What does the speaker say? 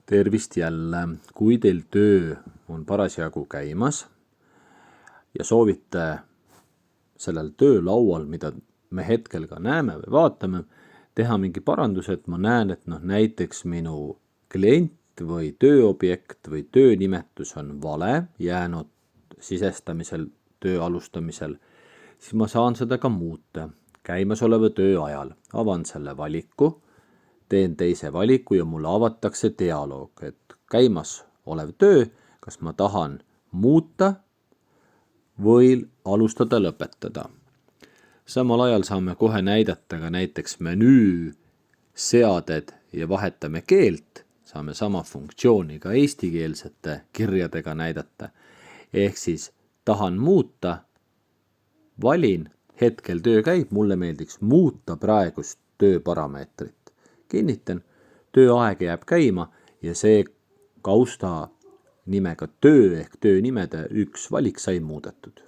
Tervist jälle, kui teil töö on parasjagu käimas ja soovite sellel töölaual, mida me hetkel ka näeme või vaatame, teha mingi parandus, et ma näen, et näiteks minu klient või tööobjekt või töönimetus on vale jäänud sisestamisel, töö alustamisel, siis ma saan seda ka muuta käimasoleva töö ajal. Avan selle valiku, teen teise valiku ja mulle avatakse dialoog, et käimas olev töö, kas ma tahan muuta või alustada lõpetada. Samal ajal saame kohe näidata ka näiteks menüü, seaded ja vahetame keelt, saame sama funktsiooni ka eestikeelsete kirjadega näidata. Ehk siis tahan muuta, valin, hetkel töö käib, mulle meeldiks muuta praegust tööparameetrit. Kinnitan, tööaeg jääb käima ja see kausta nimega töö ehk töönimede üks valik sai muudetud.